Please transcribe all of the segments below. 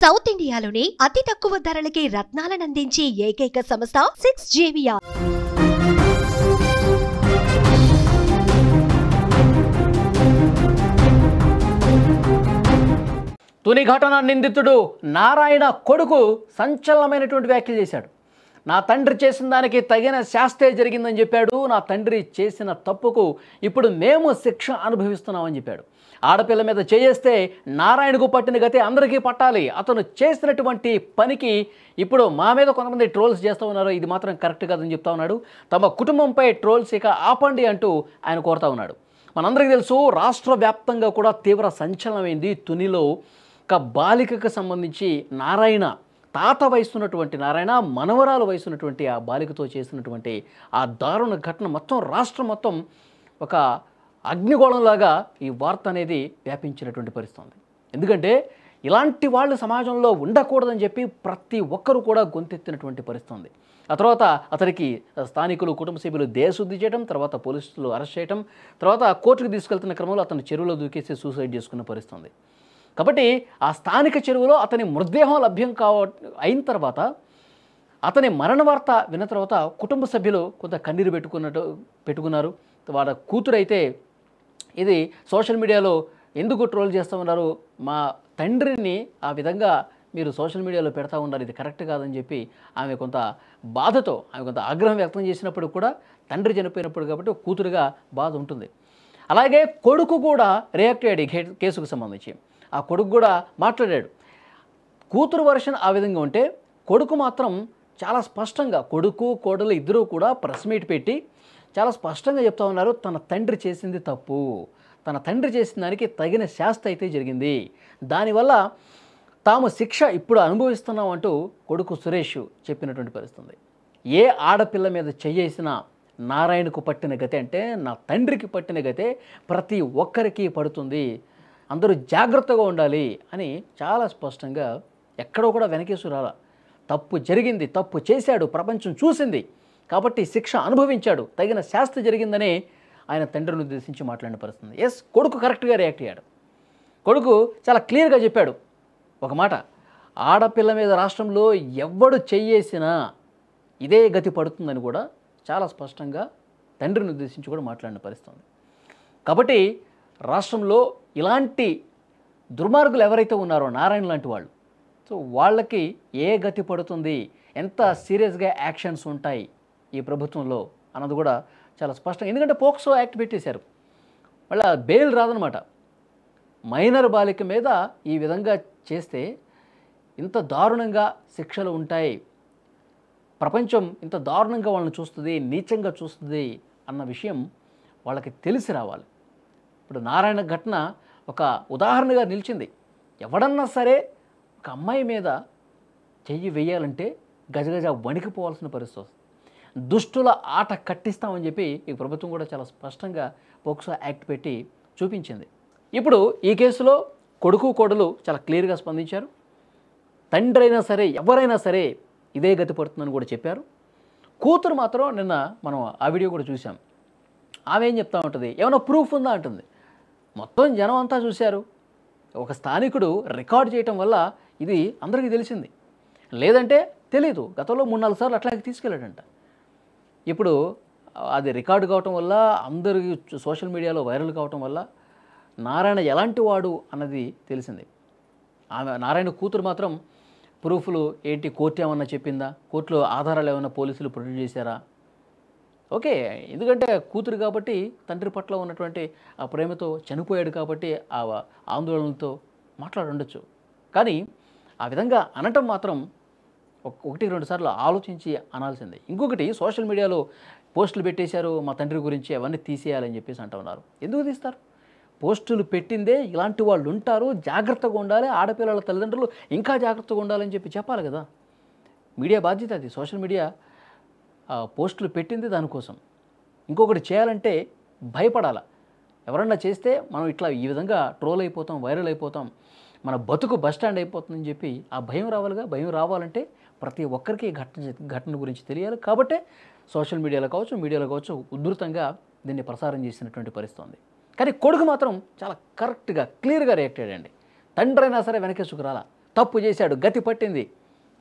South ఇండియాలోనే అతి తక్కువ ధరలకి రత్నాలనందించే ఏకైక సంస్థ 6JVR. తుని ఘటన నిందితుడు నారాయణ కొడుకు సంచలనమైనటువంటి వ్యాఖ్యలు చేశాడు. నా తండ్రి చేసిన దానికి తగిన శాస్తే జరిగిందని చెప్పాడు. నా తండ్రి చేసిన తప్పుకు ఇప్పుడు మేము శిక్ష అనుభవిస్తున్నామని చెప్పాడు. ఆడపిల్ల మీద చేయేస్తే నారాయణకు పట్టిన గతి అందరికీ పట్టాలి. అతను చేసినటువంటి పనికి ఇప్పుడు మా మీద కొంతమంది ట్రోల్స్ చేస్తూ ఉన్నారు. ఇది మాత్రం కరెక్ట్ కాదని చెప్తా ఉన్నాడు. తమ కుటుంబంపై ట్రోల్స్ ఇక ఆపండి అంటూ ఆయన కోరుతా ఉన్నాడు. మనందరికీ తెలుసు, రాష్ట్ర వ్యాప్తంగా కూడా తీవ్ర సంచలనమైంది. తునిలో ఒక బాలికకు సంబంధించి నారాయణ తాత వయసున్నటువంటి నారాయణ మనవరాలు వయసున్నటువంటి ఆ బాలికతో చేసినటువంటి ఆ దారుణ ఘటన మొత్తం రాష్ట్రం మొత్తం ఒక అగ్నిగోళంలాగా ఈ వార్త అనేది వ్యాపించినటువంటి పరిస్థితి. ఎందుకంటే ఇలాంటి వాళ్ళు సమాజంలో ఉండకూడదని చెప్పి ప్రతి ఒక్కరూ కూడా గొంతెత్తినటువంటి పరిస్థితి. ఆ తర్వాత అతనికి స్థానికులు కుటుంబ సభ్యులు దేశశుద్ధి చేయడం, తర్వాత పోలీసులు అరెస్ట్ చేయడం, తర్వాత కోర్టుకు తీసుకెళ్తున్న క్రమంలో అతను చెరువులో దూకేసి సూసైడ్ చేసుకున్న పరిస్థితి. కాబట్టి ఆ స్థానిక చెరువులో అతని మృతదేహం లభ్యం అయిన తర్వాత అతని మరణ వార్త విన్న తర్వాత కుటుంబ సభ్యులు కొంత కన్నీరు పెట్టుకున్నారు. వాళ్ళ కూతురు అయితే ఇది సోషల్ మీడియాలో ఎందుకు ట్రోల్ చేస్తూ ఉన్నారు, మా తండ్రిని ఆ విధంగా మీరు సోషల్ మీడియాలో పెడతా ఉన్నారు, ఇది కరెక్ట్ కాదని చెప్పి ఆమె కొంత బాధతో ఆమె కొంత ఆగ్రహం వ్యక్తం చేసినప్పుడు కూడా తండ్రి చనిపోయినప్పుడు కాబట్టి కూతురుగా బాధ ఉంటుంది. అలాగే కొడుకు కూడా రియాక్ట్ అయ్యాడు ఈ కేసుకు సంబంధించి. ఆ కొడుకు కూడా మాట్లాడాడు. కూతురు వర్షన్ ఆ విధంగా ఉంటే కొడుకు మాత్రం చాలా స్పష్టంగా, కొడుకు కోడలు ఇద్దరూ కూడా ప్రెస్ మీట్ పెట్టి చాలా స్పష్టంగా చెప్తా ఉన్నారు, తన తండ్రి చేసింది తప్పు, తన తండ్రి చేసిన దానికి తగిన శాస్తి అయితే జరిగింది, దానివల్ల తాము శిక్ష ఇప్పుడు అనుభవిస్తున్నాం అంటూ కొడుకు సురేష్ చెప్పినటువంటి పరిస్థితి. ఏ ఆడపిల్ల మీద చెయ్యేసినా నారాయణకు పట్టిన గతే అంటే నా తండ్రికి పట్టిన గతే ప్రతి ఒక్కరికి పడుతుంది, అందరూ జాగ్రత్తగా ఉండాలి అని చాలా స్పష్టంగా ఎక్కడో కూడా వెనకేసు రాల. తప్పు జరిగింది, తప్పు చేశాడు, ప్రపంచం చూసింది కాబట్టి శిక్ష అనుభవించాడు, తగిన శాస్తి జరిగిందని ఆయన తండ్రిని ఉద్దేశించి మాట్లాడిన పరిస్థితి. ఎస్, కొడుకు కరెక్ట్గా రియాక్ట్ అయ్యాడు. కొడుకు చాలా క్లియర్గా చెప్పాడు ఒక మాట, ఆడపిల్ల మీద రాష్ట్రంలో ఎవడు చెయ్యేసినా ఇదే గతి పడుతుందని కూడా చాలా స్పష్టంగా తండ్రిని ఉద్దేశించి కూడా మాట్లాడిన పరిస్థితి. కాబట్టి రాష్ట్రంలో ఇలాంటి దుర్మార్గులు ఎవరైతే ఉన్నారో నారాయణ లాంటి వాళ్ళు, సో వాళ్ళకి ఏ గతి పడుతుంది, ఎంత సీరియస్గా యాక్షన్స్ ఉంటాయి ఈ ప్రభుత్వంలో అన్నది కూడా చాలా స్పష్టంగా. ఎందుకంటే పోక్సో యాక్ట్ పెట్టేశారు, మళ్ళీ బెయిల్ రాదనమాట. మైనర్ బాలిక మీద ఈ విధంగా చేస్తే ఇంత దారుణంగా శిక్షలు ఉంటాయి, ప్రపంచం ఇంత దారుణంగా వాళ్ళని చూస్తుంది, నీచంగా చూస్తుంది అన్న విషయం వాళ్ళకి తెలిసి రావాలి. ఇప్పుడు నారాయణ ఘటన ఒక ఉదాహరణగా నిలిచింది. ఎవడన్నా సరే ఒక అమ్మాయి మీద చెయ్యి వేయాలంటే గజగజ వణికిపోవాల్సిన పరిస్థితి వస్తుంది. దుష్టుల ఆట కట్టిస్తామని చెప్పి ఈ ప్రభుత్వం కూడా చాలా స్పష్టంగా పోక్సో యాక్ట్ పెట్టి చూపించింది. ఇప్పుడు ఈ కేసులో కొడుకు కోడలు చాలా క్లియర్గా స్పందించారు. తండ్రి అయినా సరే ఎవరైనా సరే ఇదే గతి పడుతుందని కూడా చెప్పారు. కూతురు మాత్రం నిన్న మనం ఆ వీడియో కూడా చూసాం. ఆమె ఏం చెప్తా ఉంటుంది, ఏమైనా ప్రూఫ్ ఉందా అంటుంది. మొత్తం జనం అంతా చూశారు, ఒక స్థానికుడు రికార్డ్ చేయటం వల్ల ఇది అందరికీ తెలిసింది, లేదంటే తెలీదు. గతంలో 3-4 సార్లు అట్లాగే తీసుకెళ్ళాడంట. ఇప్పుడు అది రికార్డు కావటం వల్ల అందరికీ సోషల్ మీడియాలో వైరల్ కావటం వల్ల నారాయణ ఎలాంటి వాడు అన్నది తెలిసింది. ఆమె నారాయణ కూతురు మాత్రం ప్రూఫ్లు ఏంటి, కోర్టు ఏమన్నా చెప్పిందా, కోర్టులో ఆధారాలు ఏమన్నా పోలీసులు ప్రొడ్యూస్ చేశారా, ఓకే, ఎందుకంటే కూతురు కాబట్టి తండ్రి పట్ల ఉన్నటువంటి ఆ ప్రేమతో చనిపోయాడు కాబట్టి ఆ ఆందోళనలతో మాట్లాడుండొచ్చు. కానీ ఆ విధంగా అనటం మాత్రం 1-2 సార్లు ఆలోచించి అనాల్సిందే. ఇంకొకటి, సోషల్ మీడియాలో పోస్టులు పెట్టేశారు మా తండ్రి గురించి, అవన్నీ తీసేయాలని చెప్పేసి అంటూ ఉన్నారు. ఎందుకు తీస్తారు? పోస్టులు పెట్టిందే ఇలాంటి వాళ్ళు ఉంటారు, జాగ్రత్తగా ఉండాలి, ఆడపిల్లల తల్లిదండ్రులు ఇంకా జాగ్రత్తగా ఉండాలని చెప్పి చెప్పాలి కదా. మీడియా బాధ్యత అది. సోషల్ మీడియా పోస్టులు పెట్టింది దానికోసం. ఇంకొకటి చేయాలంటే భయపడాలి. ఎవరన్నా చేస్తే మనం ఇట్లా ఈ విధంగా ట్రోల్ అయిపోతాం, వైరల్ అయిపోతాం, మన బతుకు బస్టాండ్ అయిపోతుందని చెప్పి ఆ భయం రావాలిగా. భయం రావాలంటే ప్రతి ఒక్కరికి ఘటన గురించి తెలియాలి. కాబట్టే సోషల్ మీడియాలో కావచ్చు ఉధృతంగా దీన్ని ప్రసారం చేసినటువంటి పరిస్థితి. కానీ కొడుకు మాత్రం చాలా కరెక్ట్గా క్లియర్గా రియాక్ట్ అయ్యాడండి. తండ్రి అయినా సరే వెనకేసుకు రాలా, తప్పు చేశాడు, గతి పట్టింది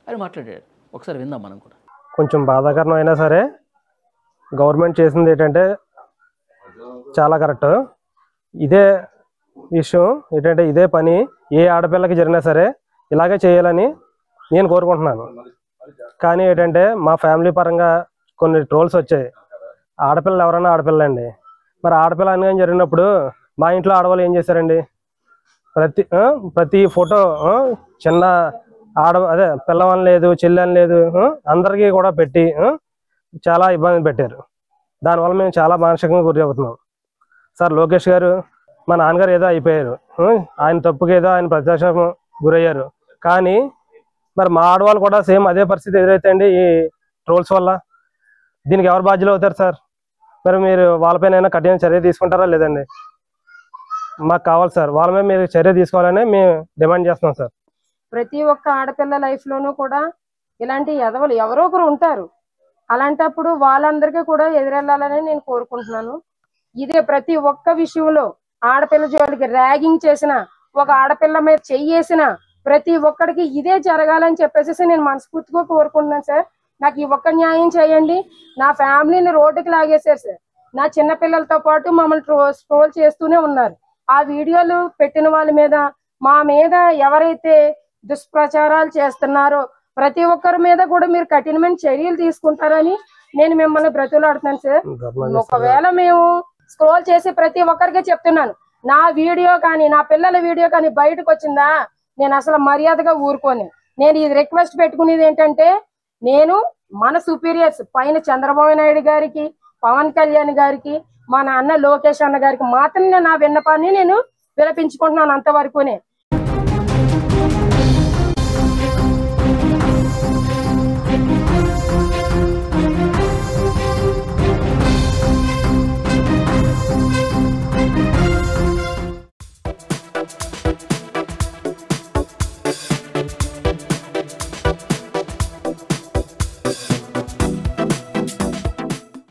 అని మాట్లాడాడు. ఒకసారి విందాం మనం కూడా. కొంచెం బాధాకరం అయినా సరే గవర్నమెంట్ చేసింది ఏంటంటే చాలా కరెక్ట్. ఇదే విషయం ఏంటంటే ఇదే పని ఏ ఆడపిల్లకి జరిగినా సరే ఇలాగే చేయాలని నేను కోరుకుంటున్నాను. కానీ ఏంటంటే మా ఫ్యామిలీ పరంగా కొన్ని ట్రోల్స్ వచ్చాయి. ఆడపిల్లలు ఎవరైనా ఆడపిల్లండి, మరి ఆడపిల్ల అని జరిగినప్పుడు మా ఇంట్లో ఆడవాళ్ళు ఏం చేశారండి, ప్రతి ఫోటో చిన్న అదే పిల్లవని లేదు చెల్లెని లేదు అందరికీ కూడా పెట్టి చాలా ఇబ్బంది పెట్టారు. దానివల్ల మేము చాలా మానసికంగా గురి అవుతున్నాం. సార్ లోకేష్ గారు మా నాన్నగారు ఏదో అయిపోయారు, ఆయన తప్పుకి ఏదో ఆయన ప్రత్యక్షం గురయ్యారు. కానీ మరి మా ఆడవాళ్ళు కూడా సేమ్ అదే పరిస్థితి ఎదురైతే అండి ఈ ట్రోల్స్ వల్ల దీనికి ఎవరు బాధ్యులు అవుతారు సార్? మరి మీరు వాళ్ళపైన కఠిన చర్య తీసుకుంటారా లేదండి? మాకు కావాలి సార్, వాళ్ళ మీద మీరు చర్య తీసుకోవాలని మేము డిమాండ్ చేస్తున్నాం సార్. ప్రతి ఒక్క ఆడపిల్ల లైఫ్ లోనూ కూడా ఇలాంటి ఎదవలు ఎవరో ఒకరు ఉంటారు. అలాంటప్పుడు వాళ్ళందరికీ కూడా ఎదురెళ్ళాలని నేను కోరుకుంటున్నాను. ఇదే ప్రతి ఒక్క విషయంలో ఆడపిల్ల జోలికి ర్యాగింగ్ చేసిన, ఒక ఆడపిల్ల మీద చెయ్యేసిన ప్రతి ఒక్కడికి ఇదే జరగాలని చెప్పేసి నేను మనస్ఫూర్తిగా కోరుకుంటున్నాను సార్. నాకు ఈ ఒక్క న్యాయం చేయండి. నా ఫ్యామిలీని రోడ్డుకి లాగేశారు సార్. నా చిన్న పిల్లలతో పాటు మమ్మల్ని ట్రోల్ చేస్తూనే ఉన్నారు. ఆ వీడియోలు పెట్టిన వాళ్ళ మీద, మా మీద ఎవరైతే దుష్ప్రచారాలు చేస్తున్నారో ప్రతి ఒక్కరి మీద కూడా మీరు కఠినమైన చర్యలు తీసుకుంటారని నేను మిమ్మల్ని బ్రతులాడుతున్నాను సార్. ఒకవేళ మేము స్క్రోల్ చేసి ప్రతి ఒక్కరికి చెప్తున్నాను, నా వీడియో కానీ నా పిల్లల వీడియో కానీ బయటకు వచ్చిందా నేను అసలు మర్యాదగా ఊరుకోని. నేను ఇది రిక్వెస్ట్ పెట్టుకునేది ఏంటంటే, నేను మన సుపీరియర్స్ పైన చంద్రబాబు నాయుడు గారికి, పవన్ కళ్యాణ్ గారికి, మా నాన్న లోకేష్ అన్న గారికి మాత్రం నా విన్నపాన్ని నేను విలపించుకుంటున్నాను అంతవరకునే.